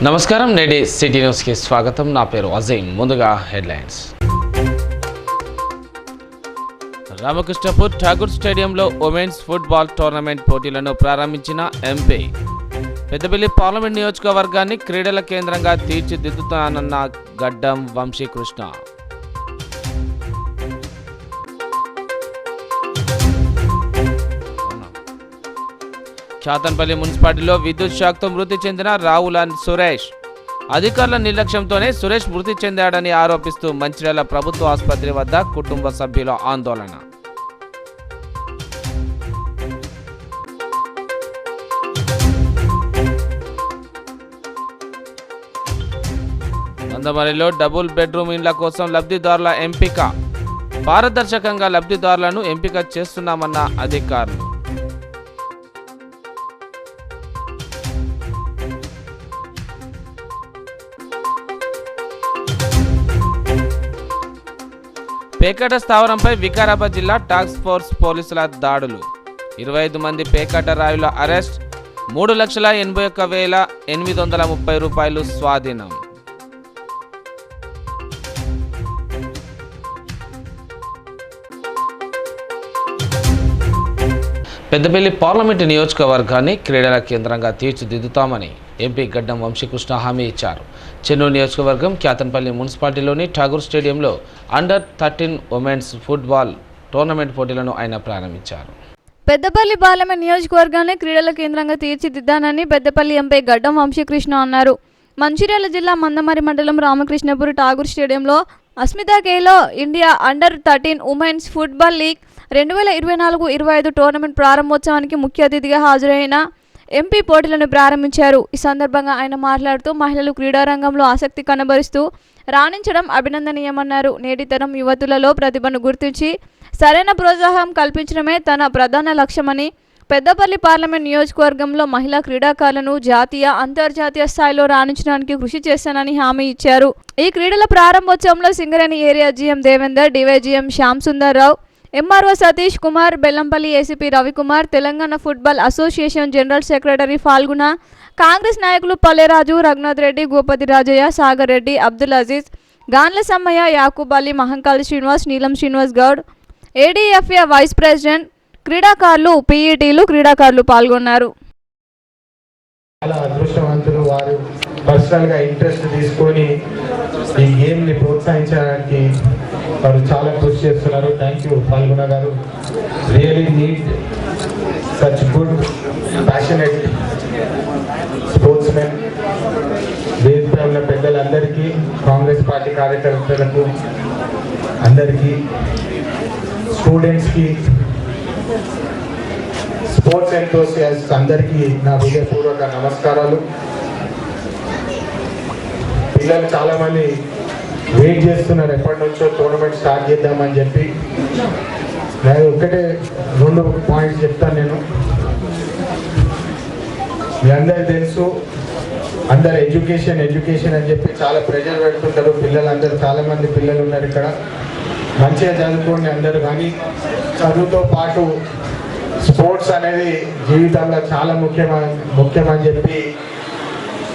నమస్కారం, నేటి సిటీ న్యూస్కి స్వాగతం. నా పేరు అజీం. ముందుగా హెడ్లైన్స్. రామకృష్ణపూర్ ఠాగూర్ స్టేడియంలో ఉమెన్స్ ఫుట్బాల్ టోర్నమెంట్ పోటీలను ప్రారంభించిన ఎంపీ. పెద్దపల్లి పార్లమెంట్ నియోజకవర్గాన్ని క్రీడల కేంద్రంగా తీర్చిదిద్దుతానన్న గడ్డం వంశీకృష్ణ. చాతన్పల్లి మున్సిపాలిటీలో విద్యుత్ షాక్తో మృతి చెందిన రావుల సురేష్. అధికారుల నిర్లక్ష్యంతోనే సురేష్ మృతి చెందాడని ఆరోపిస్తూ మంచిర్యాల ప్రభుత్వ ఆసుపత్రి వద్ద కుటుంబ సభ్యుల ఆందోళన. నందమరిలో డబుల్ బెడ్రూమ్ ఇండ్ల కోసం లబ్ధిదారుల ఎంపిక. పారదర్శకంగా లబ్ధిదారులను ఎంపిక చేస్తున్నామన్న అధికారులు. పేకాట స్థావరంపై వికారాబాద్ జిల్లా టాస్క్ ఫోర్స్ పోలీసుల దాడులు. 25 మంది పేకాట రాయుల అరెస్ట్. 3,81,830 రూపాయలు స్వాధీనం. పెద్దపల్లి పార్లమెంటు నియోజకవర్గాన్ని క్రీడల కేంద్రంగా తీర్చిదిద్దుతామని ఎంపీ గడ్డం వంశీకృష్ణ హామీ ఇచ్చారు. చెన్నూరు నియోజకవర్గం క్యాతన్పల్లి మున్సిపాలిటీలోని ఠాగూర్ స్టేడియంలో అండర్-13 ఉమెన్స్ ఫుట్బాల్ టోర్నమెంట్ పోటీలను ఆయన ప్రారంభించారు. పెద్దపల్లి పార్లమెంట్ నియోజకవర్గాన్ని క్రీడల కేంద్రంగా తీర్చిదిద్దానని పెద్దపల్లి ఎంపీ గడ్డం వంశీకృష్ణ అన్నారు. మంచిర్యాల జిల్లా మందమరి మండలం రామకృష్ణపూర్ ఠాగూర్ స్టేడియంలో అస్మితా ఖేలో ఇండియా అండర్-13 ఉమెన్స్ ఫుట్బాల్ లీగ్ 2024-25 టోర్నమెంట్ ప్రారంభోత్సవానికి ముఖ్య అతిథిగా హాజరైన ఎంపీ పోటీలను ప్రారంభించారు. ఈ సందర్భంగా ఆయన మాట్లాడుతూ మహిళలు క్రీడారంగంలో ఆసక్తి కనబరుస్తూ రాణించడం అభినందనీయమన్నారు. నేటి తరం యువతులలో ప్రతిభను గుర్తించి సరైన ప్రోత్సాహం కల్పించడమే తన ప్రధాన లక్ష్యమని, పెద్దపల్లి పార్లమెంట్ నియోజకవర్గంలో మహిళా క్రీడాకారులను జాతీయ, అంతర్జాతీయ స్థాయిలో రాణించడానికి కృషి చేస్తానని హామీ ఇచ్చారు. ఈ క్రీడల ప్రారంభోత్సవంలో Singareni area GM Devender, DYGM Shyam Sundar Rao, MRO Satish Kumar, Bellampalli ACP Ravikumar, Telangana football association general secretary Phalguna, Congress నాయకులు పల్లెరాజు, రఘునాథ్ రెడ్డి, గోపతి రాజయ్య, సాగర్ రెడ్డి, అబ్దుల్ అజీజ్, గాన్ల సమ్మయ్య, యాకూబ్ అలీ, మహంకాళి శ్రీనివాస్, నీలం శ్రీనివాస్ గౌడ్, ఏడీఎఫ్ఏ వైస్ ప్రెసిడెంట్, క్రీడాకారులు, పీఈటీలు, క్రీడాకారులు పాల్గొన్నారు. చాలా అదృష్టవంతులు. వారు పర్సనల్గా ఇంట్రెస్ట్ తీసుకొని ఈ గేమ్ని ప్రోత్సహించడానికి వారు చాలా కృషి చేస్తున్నారు. థ్యాంక్ యూ ఫాల్గుణ గారు. Really need such good passionate sports men. వేదికపై ఉన్న పెద్దలందరికీ, కాంగ్రెస్ పార్టీ కార్యకర్తలకు అందరికీ, స్టూడెంట్స్కి, స్పోర్ట్స్ ఎంతోసియాస్ట్ అందరికీ నా హృదయపూర్వక నమస్కారాలు. పిల్లలు చాలామంది వెయిట్ చేస్తున్నారు, ఎప్పటి నుంచో టోర్నమెంట్ స్టార్ట్ చేద్దామని చెప్పి. నేను ఒక్కటే 2 పాయింట్స్ చెప్తాను. నేను మీ అందరికి తెలుసు, అందరు ఎడ్యుకేషన్ అని చెప్పి చాలా ప్రెషర్ పెడుతుంటారు. పిల్లలందరూ చాలామంది పిల్లలు ఉన్నారు ఇక్కడ. మంచిగా చదువుకోండి అందరూ, కానీ చదువుతో పాటు స్పోర్ట్స్ అనేది జీవితంలో చాలా ముఖ్యమని చెప్పి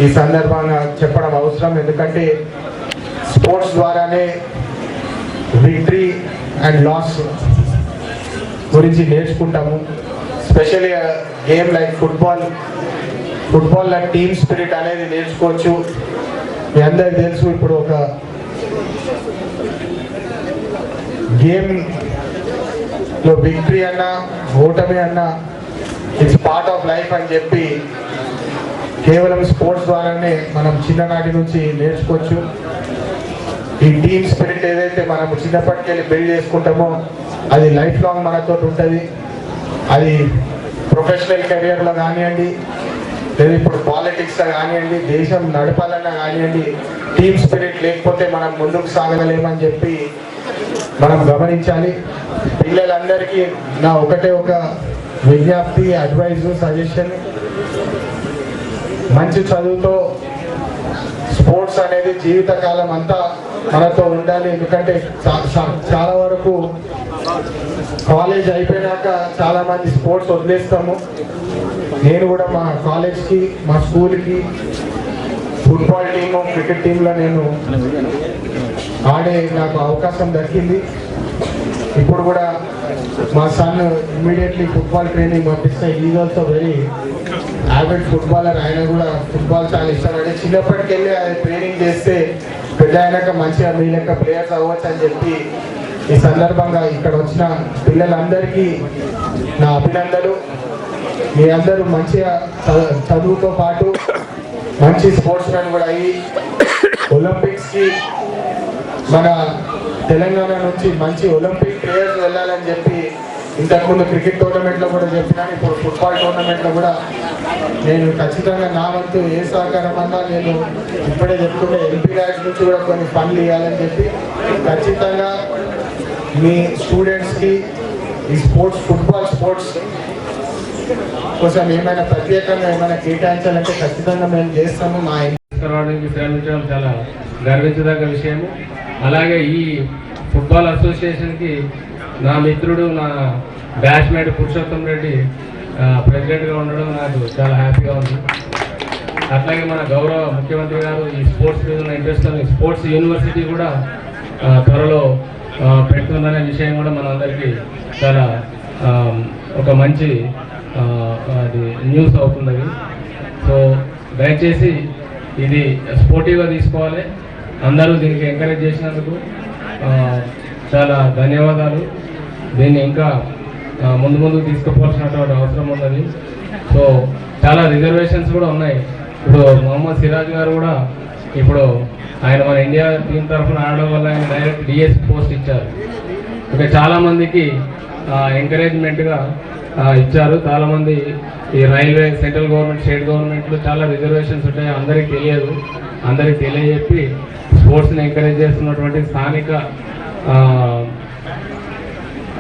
ఈ సందర్భంగా చెప్పడం అవసరం. ఎందుకంటే స్పోర్ట్స్ ద్వారానే విక్టరీ అండ్ లాస్ గురించి నేర్చుకుంటాము. స్పెషల్లీ గేమ్ లైక్ ఫుట్బాల్లో టీమ్ స్పిరిట్ అనేది నేర్చుకోవచ్చు. మీ అందరికి తెలుసు, ఇప్పుడు ఒక గేమ్లో విక్టరీ అన్నా ఓటమి అన్నా ఇట్స్ పార్ట్ ఆఫ్ లైఫ్ అని చెప్పి కేవలం స్పోర్ట్స్ ద్వారానే మనం చిన్ననాటి నుంచి నేర్చుకోవచ్చు. ఈ టీమ్ స్పిరిట్ ఏదైతే మనం చిన్నప్పటికెళ్ళి బిల్డ్ చేసుకుంటామో అది లైఫ్ లాంగ్ మనతో ఉంటుంది. అది ప్రొఫెషనల్ కెరియర్లో కానివ్వండి, లేదా ఇప్పుడు పాలిటిక్స్లో కానివ్వండి, దేశం నడపాలన్నా కానివ్వండి, టీమ్ స్పిరిట్ లేకపోతే మనం ముందుకు సాగలేమని చెప్పి మనం గమనించాలి. పిల్లలందరికీ నా ఒకటే ఒక విజ్ఞప్తి, అడ్వైజు, సజెషన్, మంచి చదువుతో స్పోర్ట్స్ అనేది జీవితకాలం అంతా మనతో ఉండాలి. ఎందుకంటే చాలా వరకు కాలేజ్ అయిపోయినాక చాలామంది స్పోర్ట్స్ వదిలేస్తాము. నేను కూడా మా కాలేజ్కి, మా స్కూల్కి ఫుట్బాల్ టీము క్రికెట్ టీంలో నేను ఆడే నాకు అవకాశం దక్కింది. ఇప్పుడు కూడా మా సన్ ఇమ్మీడియట్లీ ఫుట్బాల్ ట్రైనింగ్ పంపిస్తే ఈజ్ ఆల్సో వెరీ యావెడ్ ఫుట్బాలర్. ఆయన కూడా ఫుట్బాల్ చాలా ఇష్టపడి చిన్నప్పటికెళ్ళి అది ట్రైనింగ్ చేస్తే పెద్ద అయినాక మంచిగా మీ లెక్క ప్లేయర్స్ అవ్వచ్చు అని చెప్పి ఈ సందర్భంగా ఇక్కడ వచ్చిన పిల్లలందరికీ నా అభినందనలు. మీ అందరూ మంచిగా చదువుతో పాటు మంచి స్పోర్ట్స్ మ్యాన్ కూడా అయ్యి ఒలింపిక్స్కి మన తెలంగాణ నుంచి మంచి ఒలింపిక్ ప్లేయర్స్ వెళ్ళాలని చెప్పి ఇంతకుముందు క్రికెట్ టోర్నమెంట్లో కూడా చెప్పినాను. ఇప్పుడు ఫుట్బాల్ టోర్నమెంట్లో కూడా నేను ఖచ్చితంగా నా వంతు ఏ సహకారం అన్నా నేను ఇప్పుడే చెప్తుంటే ఎంపీ ల్యాడ్స్ నుంచి కూడా కొన్ని ఫండ్లు ఇవ్వాలని చెప్పి ఖచ్చితంగా మీ స్టూడెంట్స్కి ఈ ఫుట్బాల్ స్పోర్ట్స్ కోసం ఏమైనా ప్రత్యేకంగా ఏమైనా కేటాయించాలంటే ఖచ్చితంగా మేము చేస్తాము. మా శ్రమించడం చాలా గర్వించదగ్గ విషయము. అలాగే ఈ ఫుట్బాల్ అసోసియేషన్కి నా మిత్రుడు నా బ్యాచ్మేట్ పురుషోత్తం రెడ్డి ప్రెసిడెంట్గా ఉండడం నాకు చాలా హ్యాపీగా ఉంది. అట్లాగే మన గౌరవ ముఖ్యమంత్రి గారు ఈ స్పోర్ట్స్ మీద ఉన్న ఇంట్రెస్ట్ స్పోర్ట్స్ యూనివర్సిటీ కూడా త్వరలో పెడుతుందనే విషయం కూడా మనందరికీ చాలా ఒక మంచి అది న్యూస్ అవుతుంది. సో దయచేసి ఇది స్పోర్టివ్గా తీసుకోవాలి. అందరూ దీనికి ఎంకరేజ్ చేసినందుకు చాలా ధన్యవాదాలు. దీన్ని ఇంకా ముందుకు తీసుకుపోవాల్సినటువంటి అవసరం ఉన్నది. సో చాలా రిజర్వేషన్స్ కూడా ఉన్నాయి. ఇప్పుడు మొహమ్మద్ సిరాజ్ గారు కూడా ఇప్పుడు ఆయన మన ఇండియా టీం తరఫున ఆడడం వల్ల ఆయన డైరెక్ట్ డిఎస్ పోస్ట్ ఇచ్చారు. ఇంకా చాలామందికి ఎంకరేజ్మెంట్గా ఇచ్చారు. చాలామంది ఈ రైల్వే సెంట్రల్ గవర్నమెంట్ స్టేట్ గవర్నమెంట్లో చాలా రిజర్వేషన్స్ ఉంటాయి, అందరికీ తెలియదు. అందరికీ తెలియజెప్పి స్పోర్ట్స్ని ఎంకరేజ్ చేస్తున్నటువంటి స్థానిక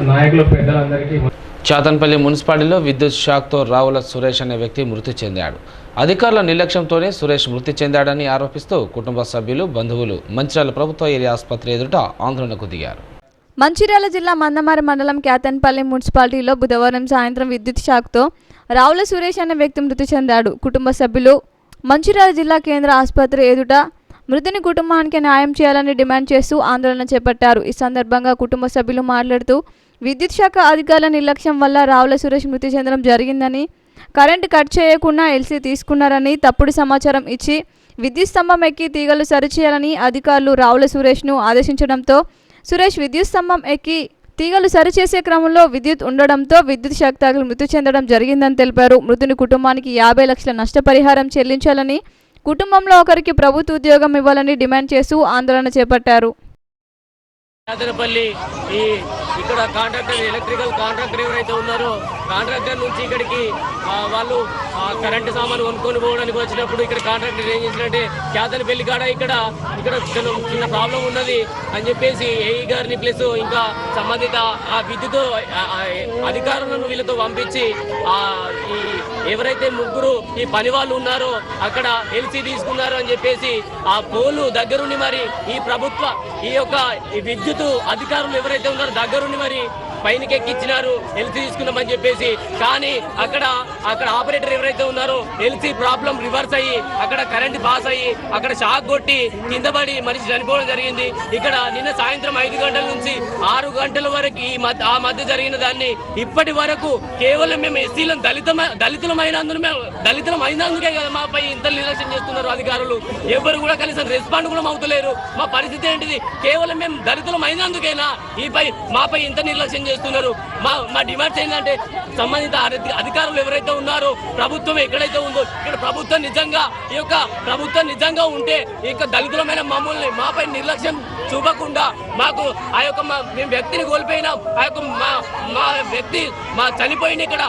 నాయకులు పెద్దలందరికీ. చాతన్పల్లి మున్సిపాలిటీలో విద్యుత్ షాక్తో రావుల సురేష్ అనే వ్యక్తి మృతి చెందాడు. అధికారుల నిర్లక్ష్యంతోనే సురేష్ మృతి చెందాడని ఆరోపిస్తూ కుటుంబ సభ్యులు బంధువులు మంచిర్యాల ప్రభుత్వ ఏరియా ఆసుపత్రి ఎదుట ఆందోళనకు దిగారు. మంచిర్యాల జిల్లా మందమారి మండలం క్యాతన్పల్లి మున్సిపాలిటీలో బుధవారం సాయంత్రం విద్యుత్ షాక్తో రావుల సురేష్ అనే వ్యక్తి మృతి చెందాడు. కుటుంబ సభ్యులు మంచిర్యాల జిల్లా కేంద్ర ఆసుపత్రి ఎదుట మృతుని కుటుంబానికి న్యాయం చేయాలని డిమాండ్ చేస్తూ ఆందోళన చేపట్టారు. ఈ సందర్భంగా కుటుంబ సభ్యులు మాట్లాడుతూ విద్యుత్ శాఖ అధికారుల నిర్లక్ష్యం వల్ల రావుల సురేష్ మృతి చెందడం జరిగిందని, కరెంటు కట్ చేయకుండా ఎల్సీ తీసుకున్నారని, తప్పుడు సమాచారం ఇచ్చి విద్యుత్ స్తంభం ఎక్కి తీగలు సరిచేయాలని అధికారులు రావుల సురేష్ను ఆదేశించడంతో సురేష్ విద్యుత్ స్తంభం ఎక్కి తీగలు సరిచేసే క్రమంలో విద్యుత్ ఉండడంతో విద్యుత్ షాక్ తగిలి మృతి చెందడం జరిగిందని తెలిపారు. మృతుని కుటుంబానికి 50 లక్షల నష్టపరిహారం చెల్లించాలని, కుటుంబంలో ఒకరికి ప్రభుత్వ ఉద్యోగం ఇవ్వాలని డిమాండ్ చేస్తూ ఆందోళన చేపట్టారు. యాదనపల్లి ఇక్కడ కాంట్రాక్టర్ ఎలక్ట్రికల్ కాంట్రాక్టర్ ఎవరైతే ఉన్నారో కాంట్రాక్టర్ నుంచి ఇక్కడికి వాళ్ళు కరెంటు సామాను కొనుక్కొని పోవడానికి వచ్చినప్పుడు ఇక్కడ కాంట్రాక్టర్ ఏం చేసినట్టే యాదనపల్లి కాడ ఇక్కడ చిన్న ప్రాబ్లం ఉన్నది అని చెప్పేసి ఏఈ గారిని ప్లస్ ఇంకా సంబంధిత ఆ విద్యుత్ అధికారులను వీళ్ళతో పంపించి ఎవరైతే ముగ్గురు ఈ పని వాళ్ళు ఉన్నారో అక్కడ ఎల్సీ తీసుకున్నారు అని చెప్పేసి ఆ పోలు దగ్గరుండి మరి ఈ ప్రభుత్వ ఈ విద్యుత్ అధికారులు ఎవరైతే ఉన్నారో దగ్గరుండి మరి పైనకి ఎక్కించినారు ఎల్సీ తీసుకున్నామని చెప్పేసి. కానీ అక్కడ ఆపరేటర్ ఎవరైతే ఉన్నారో ఎల్సీ ప్రాబ్లం రివర్స్ అయ్యి అక్కడ కరెంట్ పాస్ అయ్యి అక్కడ షాక్ కొట్టి కింద పడి మనిషి చనిపోవడం జరిగింది. ఇక్కడ నిన్న సాయంత్రం 5 గంటల నుంచి 6 గంటల వరకు ఆ మధ్య జరిగిన దాన్ని ఇప్పటి వరకు కేవలం మేము ఎస్సీలను దళితులమైనందుకే కదా మాపై ఇంత నిర్లక్ష్యం చేస్తున్నారు అధికారులు. ఎవరు కూడా కనీసం రెస్పాండ్ కూడా అవుతలేరు. మా పరిస్థితి ఏంటిది? కేవలం మేము దళితులమైనందుకేనా మాపై ఇంత నిర్లక్ష్యం చేస్తున్నారు? మా డిమాండ్స్ ఏంటంటే సంబంధిత అధికారులు ఎవరైతే ఉన్నారో ప్రభుత్వం ఎక్కడైతే ఉందో ఇక్కడ ప్రభుత్వం నిజంగా ఉంటే ఇక దళితులమైన మమ్మల్ని మాపై నిర్లక్ష్యం చూపకుండా మాకు మేము వ్యక్తిని కోల్పోయినా మా వ్యక్తి చనిపోయిన ఇక్కడ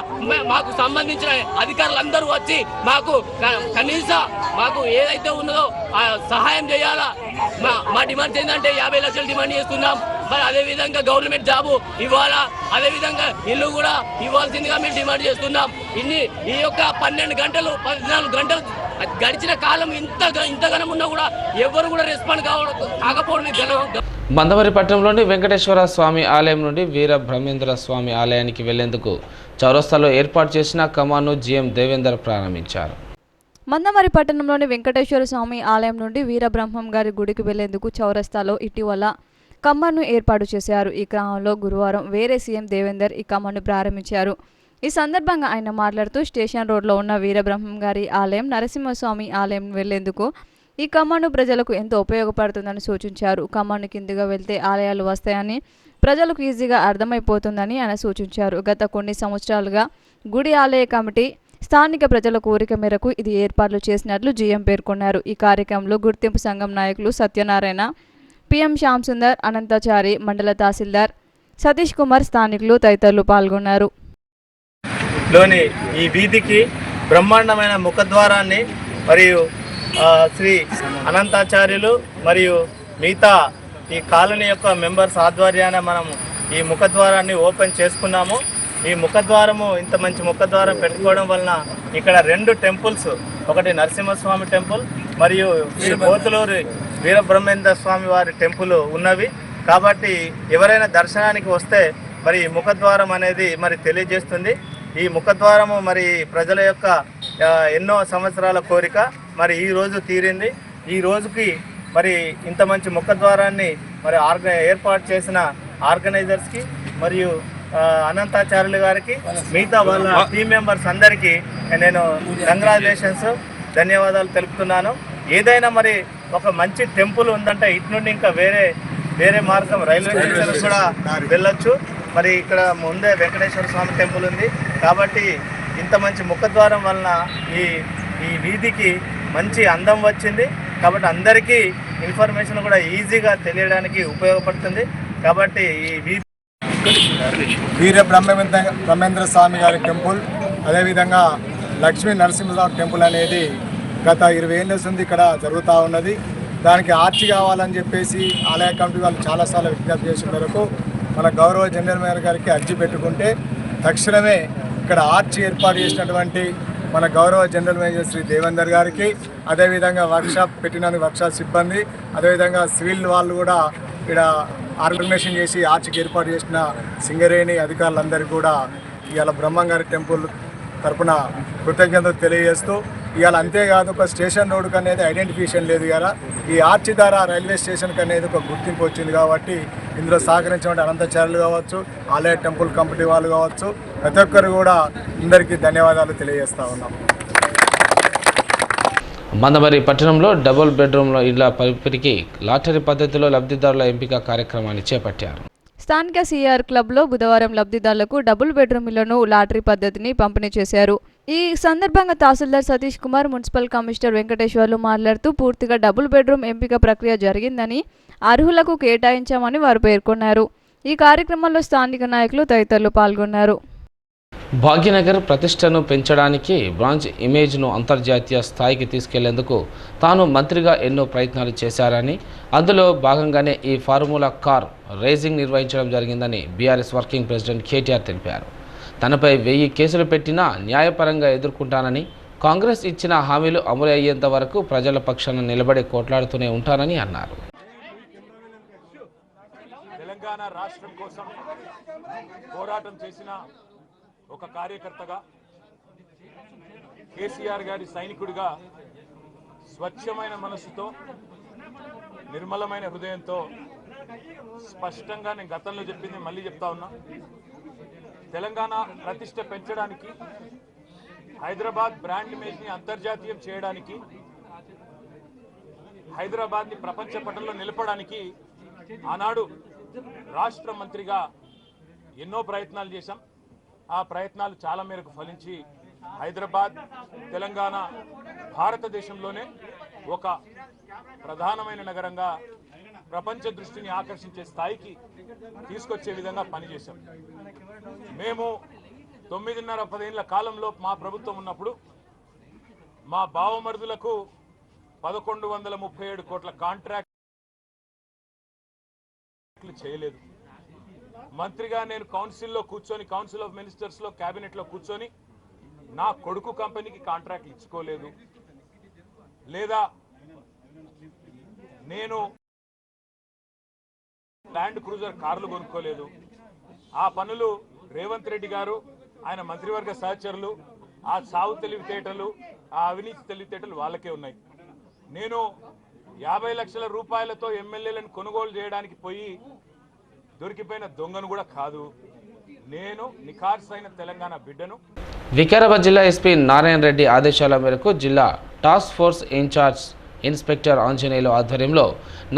మాకు సంబంధించిన అధికారులందరూ వచ్చి మాకు మాకు ఏదైతే ఉన్నదో సహాయం చేయాలా. మా డిమాండ్స్ ఏంటంటే 50 లక్షలు డిమాండ్ చేస్తున్నాం. మరి అదేవిధంగా గవర్నమెంట్ జాబు ఇవ్వాలా, అదేవిధంగా ఇల్లు కూడా ఇవ్వాల్సిందిగా మేము డిమాండ్ చేస్తున్నాం. ఈ యొక్క 12 గంటలు 14 గంటలు గడిచిన కాలం ఇంతగానం ఉన్నా కూడా ఎవరు కూడా రెస్పాండ్ కాకపోవడం. మందమరి పట్టణంలోని వెంకటేశ్వర స్వామి ఆలయం నుండి వీర బ్రహ్మేంద్ర స్వామి ఆలయానికి వెళ్లేందుకు చౌరస్తాలో ఏర్పాటు చేసిన కమాను జీఎం దేవేందర్ ప్రారంభించారు. మందమరి పట్టణంలోని వెంకటేశ్వర స్వామి ఆలయం నుండి వీరబ్రహ్మం గారి గుడికి వెళ్లేందుకు చౌరస్తాలో ఇటీవల కమ్మను ఏర్పాటు చేశారు. ఈ క్రమంలో గురువారం వేరే సీఎం దేవేందర్ ఈ కమ్మను ప్రారంభించారు. ఈ సందర్భంగా ఆయన మాట్లాడుతూ స్టేషన్ రోడ్లో ఉన్న వీరబ్రహ్మం గారి ఆలయం, నరసింహస్వామి ఆలయం వెళ్లేందుకు ఈ కమ్మను ప్రజలకు ఎంతో ఉపయోగపడుతుందని సూచించారు. కమ్మను కిందిగా వెళ్తే ఆలయాలు వస్తాయని ప్రజలకు ఈజీగా అర్థమైపోతుందని ఆయన సూచించారు. గత కొన్ని సంవత్సరాలుగా గుడి ఆలయ కమిటీ స్థానిక ప్రజల కోరిక మేరకు ఇది ఏర్పాట్లు చేసినట్లు జీఎం పేర్కొన్నారు. ఈ కార్యక్రమంలో గుర్తింపు సంఘం నాయకులు సత్యనారాయణ, పిఎం శ్యామ్ సుందర్, అనంతాచారి, మండల తహసీల్దార్ సతీష్ కుమార్, స్థానికులు తదితరులు పాల్గొన్నారు. లోని ఈ వీధికి బ్రహ్మాండమైన ముఖద్వారాన్ని మరియు శ్రీ అనంతాచార్యులు మరియు మిగతా ఈ కాలనీ యొక్క మెంబర్స్ ఆధ్వర్యాన మనం ఈ ముఖద్వారాన్ని ఓపెన్ చేసుకున్నాము. ఈ ముఖద్వారము ఇంత మంచి ముఖద్వారం పెట్టుకోవడం వలన ఇక్కడ 2 టెంపుల్స్, ఒకటి నరసింహస్వామి టెంపుల్ మరియు శ్రీ పోతులూరి వీరబ్రహ్మేంద్ర స్వామి వారి టెంపుల్ ఉన్నవి. కాబట్టి ఎవరైనా దర్శనానికి వస్తే మరి ముఖద్వారం అనేది మరి తెలియజేస్తుంది. ఈ ముఖద్వారము మరి ప్రజల యొక్క ఎన్నో సంవత్సరాల కోరిక మరి ఈ రోజు తీరింది. ఈ రోజుకి మరి ఇంత మంచి ముఖద్వారాన్ని మరి ఏర్పాటు చేసిన ఆర్గనైజర్స్కి మరియు అనంతాచార్యులు గారికి, మిగతా వాళ్ళ టీం మెంబర్స్ అందరికీ నేను కంగ్రాచులేషన్స్, ధన్యవాదాలు తెలుపుతున్నాను. ఏదైనా మరి ఒక మంచి టెంపుల్ ఉందంటే ఇటు నుండి ఇంకా వేరే మార్గం రైల్వే స్టేషన్ కూడా వెళ్ళొచ్చు. మరి ఇక్కడ ముందే వెంకటేశ్వర స్వామి టెంపుల్ ఉంది. కాబట్టి ఇంత మంచి ముఖద్వారం వలన ఈ వీధికి మంచి అందం వచ్చింది. కాబట్టి అందరికీ ఇన్ఫర్మేషన్ కూడా ఈజీగా తెలియడానికి ఉపయోగపడుతుంది. కాబట్టి ఈ వీధి బ్రహ్మేంద్ర స్వామి గారి టెంపుల్, అదేవిధంగా లక్ష్మీ నరసింహస్వామి టెంపుల్ అనేది గత 20 ఏళ్ళ నుంచి ఇక్కడ జరుగుతూ ఉన్నది. దానికి ఆర్చి కావాలని చెప్పేసి ఆలయ కమిటీ వాళ్ళు చాలాసార్లు విజ్ఞప్తి చేసిన మేరకు మన గౌరవ జనరల్ మేనేజర్ గారికి అర్జీ పెట్టుకుంటే తక్షణమే ఇక్కడ ఆర్చి ఏర్పాటు చేసినటువంటి మన గౌరవ జనరల్ మేనేజర్ శ్రీ దేవేందర్ గారికి, అదేవిధంగా వర్క్షాప్ పెట్టినందుకు వర్క్షాప్ సిబ్బంది, అదేవిధంగా సివిల్ వాళ్ళు కూడా ఇక్కడ ఆర్గనైజేషన్ చేసి ఆర్చికి ఏర్పాటు చేసిన సింగరేణి అధికారులందరికీ కూడా ఇవాళ బ్రహ్మంగారి టెంపుల్ తరఫున కృతజ్ఞతలు తెలియజేస్తూ, ఇవాళ అంతేకాదు ఒక స్టేషన్ రోడ్డుకి అనేది ఐడెంటిఫికేషన్ లేదు కదా, ఈ ఆర్చి ద్వారా రైల్వే స్టేషన్కి అనేది ఒక గుర్తింపు వచ్చింది. కాబట్టి ఇందులో సహకరించిన అనంతాచార్యులు కావచ్చు, ఆలయ టెంపుల్ కమిటీ వాళ్ళు కావచ్చు, ప్రతి ఒక్కరు కూడా అందరికీ ధన్యవాదాలు తెలియజేస్తూ ఉన్నాం. మందమరి పట్టణంలో డబుల్ బెడ్రూమ్ల ఇళ్ల పంపిణీకి లాటరీ పద్ధతిలో లబ్ధిదారుల ఎంపిక కార్యక్రమాన్ని చేపట్టారు. స్థానిక సిఆర్ క్లబ్లో బుధవారం లబ్ధిదారులకు డబుల్ బెడ్రూమ్ ఇళ్లను లాటరీ పద్ధతిని పంపిణీ చేశారు. ఈ సందర్భంగా తహసీల్దార్ సతీష్ కుమార్, మున్సిపల్ కమిషనర్ వెంకటేశ్వర్లు మాట్లాడుతూ పూర్తిగా డబుల్ బెడ్రూమ్ ఎంపిక ప్రక్రియ జరిగిందని, అర్హులకు కేటాయించామని వారు పేర్కొన్నారు. ఈ కార్యక్రమంలో స్థానిక నాయకులు తదితరులు పాల్గొన్నారు. భాగ్యనగర్ ప్రతిష్టను పెంచడానికి బ్రాంచ్ ఇమేజ్ను అంతర్జాతీయ స్థాయికి తీసుకెళ్లేందుకు తాను మంత్రిగా ఎన్నో ప్రయత్నాలు చేశారని, అందులో భాగంగానే ఈ ఫార్ములా కార్ రేసింగ్ నిర్వహించడం జరిగిందని బీఆర్ఎస్ వర్కింగ్ ప్రెసిడెంట్ కేటీఆర్ తెలిపారు. తనపై 1000 కేసులు పెట్టినా న్యాయపరంగా ఎదుర్కొంటానని, కాంగ్రెస్ ఇచ్చిన హామీలు అమలు అయ్యేంత వరకు ప్రజల పక్షాన నిలబడి కొట్లాడుతూనే ఉంటానని అన్నారు. తెలంగాణ రాష్ట్రం కోసం పోరాటం చేసిన ఒక కార్యకర్తగా, కేసీఆర్ గారి సైనికుడిగా, స్వచ్ఛమైన మనస్సుతో, నిర్మలమైన హృదయంతో స్పష్టంగా నేను గతంలో చెప్పింది మళ్ళీ చెప్తా ఉన్నా. తెలంగాణ ప్రతిష్ట పెంచడానికి, హైదరాబాద్ బ్రాండ్ ఇమేజ్ని అంతర్జాతీయం చేయడానికి, హైదరాబాద్ని ప్రపంచ పటంలో నిలపడానికి ఆనాడు రాష్ట్ర మంత్రిగా ఎన్నో ప్రయత్నాలు చేశాం. ఆ ప్రయత్నాలు చాలా మేరకు ఫలించి హైదరాబాద్, తెలంగాణ భారతదేశంలోనే ఒక ప్రధానమైన నగరంగా ప్రపంచ దృష్టిని ఆకర్షించే స్థాయికి తీసుకొచ్చే విధంగా పనిచేశాం. మేము 9.5-10 ఏళ్ల కాలంలో మా ప్రభుత్వం ఉన్నప్పుడు మా బావమరుదులకు 1137 కోట్ల కాంట్రాక్ట్లు చేయలేదు. మంత్రిగా నేను కౌన్సిల్లో కూర్చొని, కౌన్సిల్ ఆఫ్ మినిస్టర్స్లో, క్యాబినెట్లో కూర్చొని నా కొడుకు కంపెనీకి కాంట్రాక్ట్లు ఇచ్చుకోలేదు, లేదా నేను ల్యాండ్ క్రూజర్ కార్లు కొనుక్కోలేదు. ఆ పనులు రేవంత్ రెడ్డి గారు, ఆయన మంత్రివర్గ సహచరులు, ఆ సాగు తెలివితేటలు, ఆ అవినీతి తెలివితేటలు వాళ్ళకే ఉన్నాయి. నేను 50 లక్షల రూపాయలతో ఎమ్మెల్యేలను కొనుగోలు చేయడానికి పోయి దొరికిపోయిన దొంగను కూడా కాదు. నేను నిఖార్సైన తెలంగాణ బిడ్డను. వికారాబాద్ జిల్లా ఎస్పీ నారాయణ రెడ్డి ఆదేశాల మేరకు జిల్లా task force in-charge inspector Anjaneyulu ఆధ్వర్యంలో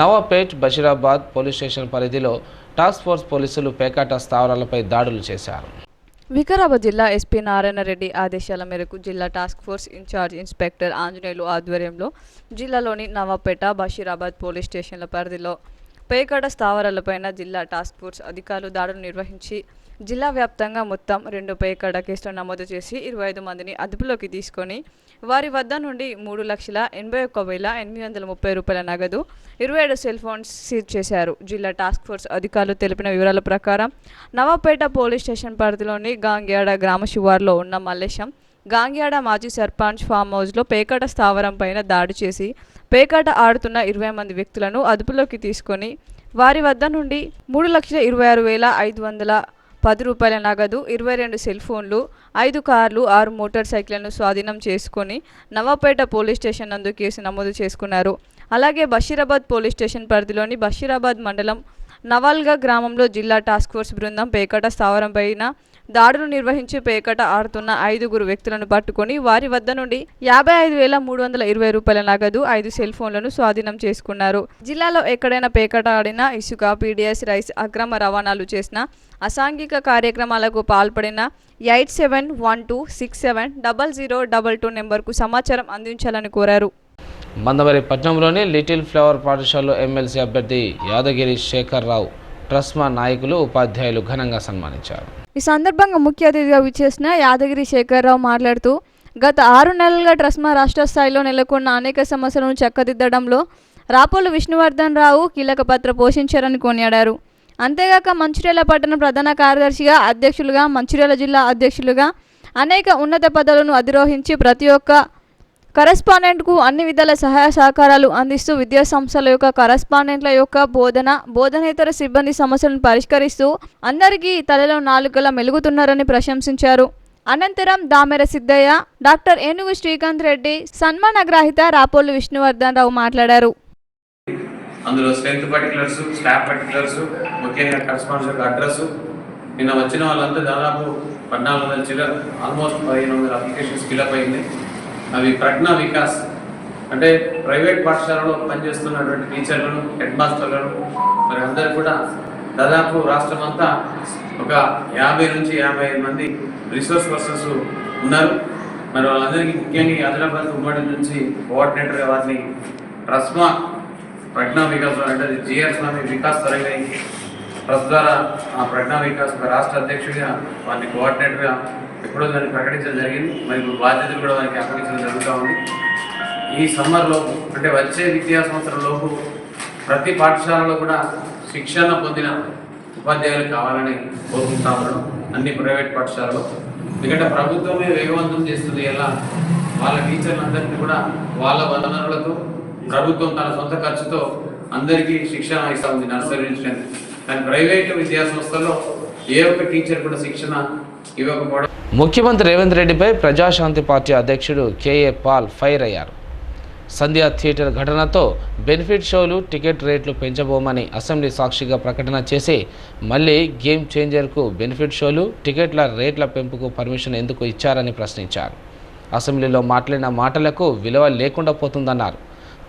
నవాపేట్ బషీరాబాద్ పోలీస్ స్టేషన్ పరిధిలో టాస్క్ ఫోర్స్ పోలీసులు పేకాట స్థావరాలపై దాడులు చేశారు. వికారాబాద్ జిల్లా ఎస్పీ నారాయణ రెడ్డి ఆదేశాల మేరకు జిల్లా task force in-charge inspector Anjaneyulu ఆధ్వర్యంలో జిల్లాలోని నవాపేట బషీరాబాద్ పోలీస్ స్టేషన్ల పరిధిలో పేకాట స్థావరాలపైన జిల్లా టాస్క్ ఫోర్స్ అధికారులు దాడులు నిర్వహించి జిల్లా వ్యాప్తంగా మొత్తం 2 పేకాట కేసులు నమోదు చేసి 25 మందిని అదుపులోకి తీసుకొని వారి వద్ద నుండి 3,81,830 రూపాయల నగదు 27 సెల్ ఫోన్స్ సీజ్ చేశారు. జిల్లా టాస్క్ ఫోర్స్ అధికారులు తెలిపిన వివరాల ప్రకారం నవాపేట పోలీస్ స్టేషన్ పరిధిలోని గాంగ్యాడ గ్రామ శివార్లో ఉన్న మల్లేశం గాంగ్యాడ మాజీ సర్పంచ్ ఫామ్ హౌస్లో పేకాట స్థావరం పైన దాడి చేసి పేకాట ఆడుతున్న 20 మంది వ్యక్తులను అదుపులోకి తీసుకొని వారి వద్ద నుండి 3,26,510 రూపాయల నగదు 22 సెల్ ఫోన్లు 5 కార్లు 6 మోటార్ సైకిళ్లను స్వాధీనం చేసుకొని నవాపేట పోలీస్ స్టేషన్ నందు కేసు నమోదు చేసుకున్నారు. అలాగే బషీరాబాద్ పోలీస్ స్టేషన్ పరిధిలోని బషీరాబాద్ మండలం నవాల్గా గ్రామంలో జిల్లా టాస్క్ ఫోర్స్ బృందం పేకాట స్థావరం పైన దాడులు నిర్వహించి పేకాట ఆడుతున్న 5 వ్యక్తులను పట్టుకొని వారి వద్ద నుండి 55,320 రూపాయల నగదు 5 సెల్ ఫోన్లను స్వాధీనం చేసుకున్నారు. జిల్లాలో ఎక్కడైనా పేకాట ఆడిన ఇసుక పీడిఎస్ రైస్ అక్రమ రవాణాలు చేసిన అసాంఘిక కార్యక్రమాలకు పాల్పడిన 8712670022 నెంబర్కు సమాచారం అందించాలని కోరారు. మందమరి పట్టణంలోని లిటిల్ ఫ్లవర్ పాఠశాలలో ఎమ్మెల్సీ అభ్యర్థి యాదగిరి శేఖర్ రావు ట్రస్మా నాయకులు ఉపాధ్యాయులు ఘనంగా సన్మానించారు. ఈ సందర్భంగా ముఖ్య అతిథిగా విచ్చేసిన యాదగిరి శేఖర్ రావు మాట్లాడుతూ గత 6 నెలలుగా ట్రస్మా రాష్ట్ర స్థాయిలో నెలకొన్న అనేక సమస్యలను చక్కదిద్దడంలో రాపోలు విష్ణువర్ధన్ రావు కీలక పాత్ర పోషించారని కొనియాడారు. అంతేగాక మంచిర్యాల పట్టణ ప్రధాన కార్యదర్శిగా అధ్యక్షులుగా మంచిర్యాల జిల్లా అధ్యక్షులుగా అనేక ఉన్నత పదవులను అధిరోహించి ప్రతి ఒక్క కరెస్పాండెంట్కు అన్ని విధాల సహాయ సహకారాలు అందిస్తూ విద్యాసంస్థల యొక్క కరెస్పాండెంట్ల యొక్క బోధనేతర సిబ్బంది సమస్యలను పరిష్కరిస్తూ అందరికీ తలలో నాలుకలా మెలుగుతున్నారని ప్రశంసించారు. అనంతరం దామెర సిద్ధయ్య, డాక్టర్ ఏనుగు శ్రీకాంత్ రెడ్డి, సన్మాన గ్రాహిత రాపోలు విష్ణువర్ధన్ రావు మాట్లాడారు. అందులో స్ట్రెంత్ పర్టికులర్స్, స్టాఫ్ పర్టికులర్స్, ముఖ్యంగా కరెస్పాండెంట్స్ యొక్క అడ్రస్, నిన్న వచ్చిన వాళ్ళంతా దాదాపు 1400 చిల్లర, ఆల్మోస్ట్ 1500 అప్లికేషన్స్ ఫిల్అప్ అయింది. అవి ప్రజ్ఞా వికాస్ అంటే ప్రైవేట్ పాఠశాలలో పనిచేస్తున్నటువంటి టీచర్లను, హెడ్ మాస్టర్లను మరి అందరూ కూడా దాదాపు రాష్ట్రం అంతా ఒక 50 నుంచి 55 మంది రిసోర్స్ పర్సన్స్ ఉన్నారు. మరి వాళ్ళందరికీ ముఖ్యంగా ఆదిలాబాద్ ఉమ్మడి నుంచి కోఆర్డినేటర్గా వారిని ట్రస్మా ప్రజ్ఞా వికాస్ అంటే జిఆర్ స్వామి వికాస్ తరగతి ట్రస్ట్ ద్వారా ఆ ప్రజ్ఞా వికాస్ రాష్ట్ర అధ్యక్షుడిగా వారిని కోఆర్డినేటర్గా ఎప్పుడో దాన్ని ప్రకటించడం జరిగింది. మరి ఇప్పుడు బాధ్యతలు కూడా వారికి అప్పగించడం జరుగుతూ ఉంది. ఈ సమ్మర్లోపు అంటే వచ్చే విద్యా సంవత్సరంలోపు ప్రతి పాఠశాలలో కూడా శిక్షణ పొందిన ఉపాధ్యాయులు కావాలని కోరుకుంటా ఉన్నాడు అన్ని ప్రైవేట్ పాఠశాలలో. ఎందుకంటే ప్రభుత్వమే వేగవంతం చేస్తుంది. ఎలా వాళ్ళ టీచర్లందరికీ కూడా వాళ్ళ వనరులతో ప్రభుత్వం తన సొంత ఖర్చుతో అందరికీ శిక్షణ ఇస్తూ ఉంది నర్సరీ నుంచి. కానీ ప్రైవేటు విద్యా సంస్థల్లో ఏ ఒక్క టీచర్ కూడా శిక్షణ ఇవ్వకపోవడం. ముఖ్యమంత్రి రేవంత్ రెడ్డిపై ప్రజాశాంతి పార్టీ అధ్యక్షుడు కేఏ పాల్ ఫైర్ అయ్యారు. సంధ్యా థియేటర్ ఘటనతో బెనిఫిట్ షోలు టికెట్ రేట్లు పెంచబోమని అసెంబ్లీ సాక్షిగా ప్రకటన చేసి మళ్ళీ గేమ్ చేంజర్కు బెనిఫిట్ షోలు టికెట్ల రేట్ల పెంపుకు పర్మిషన్ ఎందుకు ఇచ్చారని ప్రశ్నించారు. అసెంబ్లీలో మాట్లాడిన మాటలకు విలువ లేకుండా పోతుందన్నారు.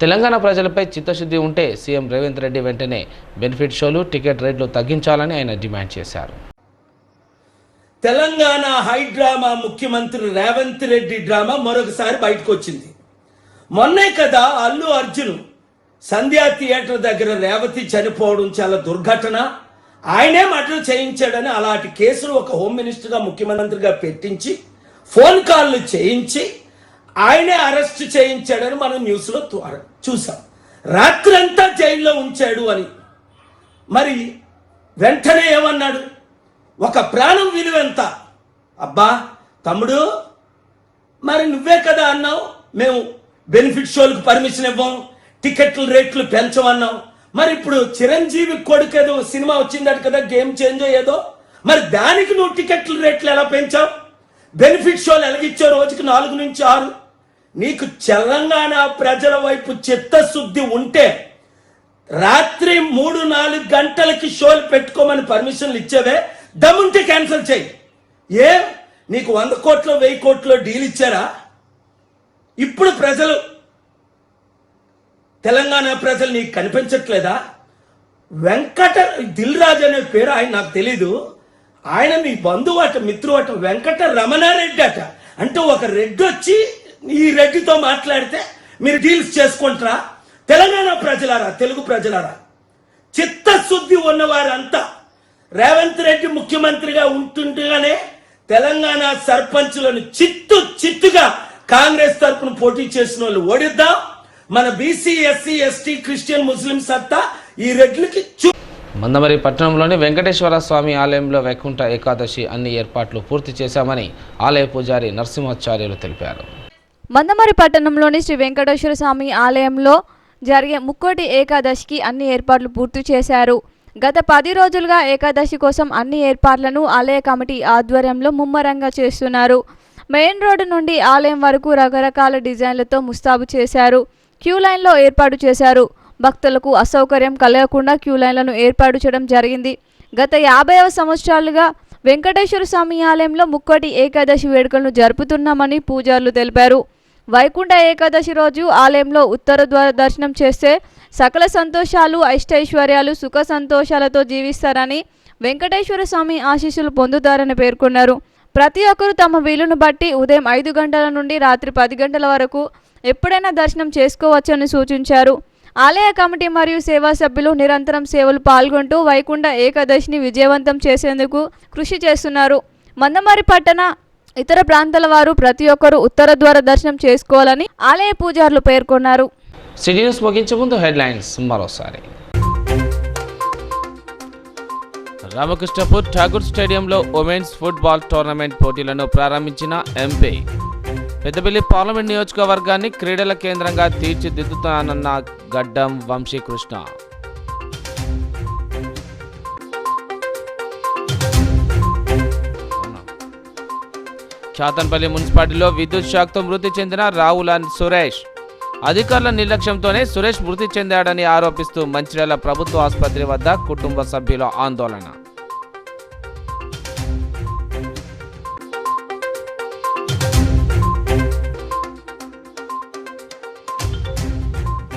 తెలంగాణ ప్రజలపై చిత్తశుద్ధి ఉంటే సీఎం రేవంత్ రెడ్డి వెంటనే బెనిఫిట్ షోలు టికెట్ రేట్లు తగ్గించాలని ఆయన డిమాండ్ చేశారు. తెలంగాణ హై డ్రామా ముఖ్యమంత్రి రేవంత్ రెడ్డి డ్రామా మరొకసారి బయటకు వచ్చింది. మొన్నే కదా అల్లు అర్జున్ సంధ్యా థియేటర్ దగ్గర రేవతి చనిపోవడం చాలా దుర్ఘటన, ఆయనే మర్డర్ చేయించాడని అలాంటి కేసులు ఒక హోమ్ మినిస్టర్గా ముఖ్యమంత్రిగా పెట్టించి ఫోన్ కాల్లు చేయించి ఆయనే అరెస్ట్ చేయించాడని మనం న్యూస్లో చూసాం. రాత్రంతా జైల్లో ఉంచాడు అని. మరి వెంటనే ఏమన్నాడు? ఒక ప్రాణం విలువ ఎంత? అబ్బా తమ్ముడు, మరి నువ్వే కదా అన్నావు మేము బెనిఫిట్ షోలకు పర్మిషన్ ఇవ్వం, టికెట్ల రేట్లు పెంచమన్నావు. మరి ఇప్పుడు చిరంజీవి కొడుకేదో సినిమా వచ్చిందట కదా, గేమ్ చేంజ్ ఏదో, మరి దానికి నువ్వు టికెట్ల రేట్లు ఎలా పెంచావు? బెనిఫిట్ షోలు ఎలాగిచ్చావు? రోజుకి 4 నుంచి 6. నీకు తెలంగాణ ప్రజల వైపు చిత్తశుద్ధి ఉంటే రాత్రి 3-4 గంటలకి షోలు పెట్టుకోమని పర్మిషన్లు ఇచ్చేవే, దమ్ముంటే క్యాన్సిల్ చేయి. ఏ నీకు 100 కోట్లు 1000 కోట్లు డీల్ ఇచ్చారా? ఇప్పుడు ప్రజలు, తెలంగాణ ప్రజలు నీకు కనిపించట్లేదా? దిల్ రాజు అనే పేరు ఆయన నాకు తెలీదు, ఆయన మీ బంధువు అట, మిత్రువు అట, వెంకట రమణారెడ్డి అట. అంటే ఒక రెడ్డి వచ్చి ఈ రెడ్డితో మాట్లాడితే మీరు డీల్స్ చేసుకుంటారా? తెలంగాణ ప్రజలారా, తెలుగు ప్రజలారా, చిత్తశుద్ధి ఉన్నవారంతా రేవంత్ రెడ్డి ముఖ్యమంత్రిగా ఉంటుండగానే తెలంగాణ సర్పంచులను చిత్తుగా కాంగ్రెస్ తరఫున పోటీ చేసిన వాళ్ళు ఓడిద్దాం. మన బీసీ, ఎస్సీ, ఎస్టీ, క్రిస్టియన్, ముస్లిం సత్తా ఈ రెడ్లకి మందమరి పట్టణంలోని వెంకటేశ్వర స్వామి ఆలయంలో వైకుంఠ ఏకాదశి అన్ని ఏర్పాట్లు పూర్తి చేశామని ఆలయ పూజారి నరసింహాచార్యులు తెలిపారు. మందమరి పట్టణంలోని శ్రీ వెంకటేశ్వర స్వామి ఆలయంలో జరిగే ముక్కోటి ఏకాదశికి అన్ని ఏర్పాట్లు పూర్తి చేశారు. గత 10 రోజులుగా ఏకాదశి కోసం అన్ని ఏర్పాట్లను ఆలయ కమిటీ ఆధ్వర్యంలో ముమ్మరంగా చేస్తున్నారు. మెయిన్ రోడ్డు నుండి ఆలయం వరకు రకరకాల డిజైన్లతో ముస్తాబు చేశారు. క్యూ లైన్లో ఏర్పాటు చేశారు. భక్తులకు అసౌకర్యం కలగకుండా క్యూ లైన్లను ఏర్పాటు చేయడం జరిగింది. గత 50వ సంవత్సరాలుగా వెంకటేశ్వర స్వామి ఆలయంలో ముక్కోటి ఏకాదశి వేడుకలను జరుపుతున్నామని పూజారులు తెలిపారు. వైకుంఠ ఏకాదశి రోజు ఆలయంలో ఉత్తర ద్వార దర్శనం చేస్తే సకల సంతోషాలు, అష్టైశ్వర్యాలు, సుఖ సంతోషాలతో జీవిస్తారని, వెంకటేశ్వర స్వామి ఆశీస్సులు పొందుతారని పేర్కొన్నారు. ప్రతి ఒక్కరూ తమ వీలును బట్టి ఉదయం 5 గంటల నుండి రాత్రి 10 గంటల వరకు ఎప్పుడైనా దర్శనం చేసుకోవచ్చని సూచించారు. ఆలయ కమిటీ మరియు సేవా సభ్యులు నిరంతరం సేవలు పాల్గొంటూ వైకుంఠ ఏకాదశిని విజయవంతం చేసేందుకు కృషి చేస్తున్నారు. మందమరి పట్టణ ఇతర ప్రాంతాల వారు ప్రతి ఒక్కరూ ఉత్తర ద్వార దర్శనం చేసుకోవాలని ఆలయ పూజారులు పేర్కొన్నారు. సిటీ న్యూస్ ముగించే ముందు హెడ్లైన్స్ మరోసారి. రామకృష్ణపూర్ ఠాగూర్ స్టేడియంలో ఉమెన్స్ ఫుట్బాల్ టోర్నమెంట్ పోటీలను ప్రారంభించిన ఎంపీ. పెద్దపల్లి పార్లమెంట్ నియోజకవర్గాన్ని క్రీడల కేంద్రంగా తీర్చిదిద్దుతానన్న గడ్డం వంశీకృష్ణ. చాతన్పల్లి మున్సిపాలిటీలో విద్యుత్ షాక్తో మృతి చెందిన రావుల సురేష్. అధికారుల నిర్లక్ష్యంతోనే సురేష్ మృతి చెందాడని ఆరోపిస్తూ మంచిర్యాల ప్రభుత్వ ఆసుపత్రి వద్ద కుటుంబ సభ్యుల ఆందోళన.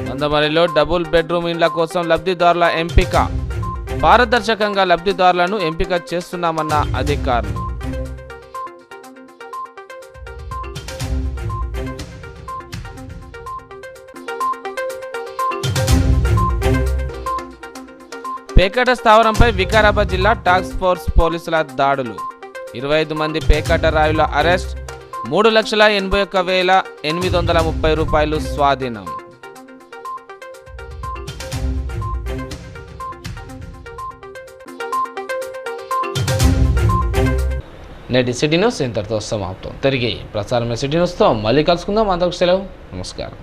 మందమరిలో డబుల్ బెడ్రూమ్ ఇండ్ల కోసం లబ్ధిదారుల ఎంపిక. పారదర్శకంగా లబ్ధిదారులను ఎంపిక చేస్తున్నామన్న అధికారులు. పేకాట స్థావరంపై వికారాబాద్ జిల్లా టాస్క్ ఫోర్స్ పోలీసుల దాడులు. 25 మంది పేకాట రాయుల అరెస్ట్. 3,81,830 రూపాయలు స్వాధీనం. నేటి సిటీ న్యూస్ ఇంతటితో సమాప్తం. తిరిగి ప్రసారమైన సిటీ న్యూస్తో మళ్ళీ కలుసుకుందాం. అంతకు సెలవు. నమస్కారం.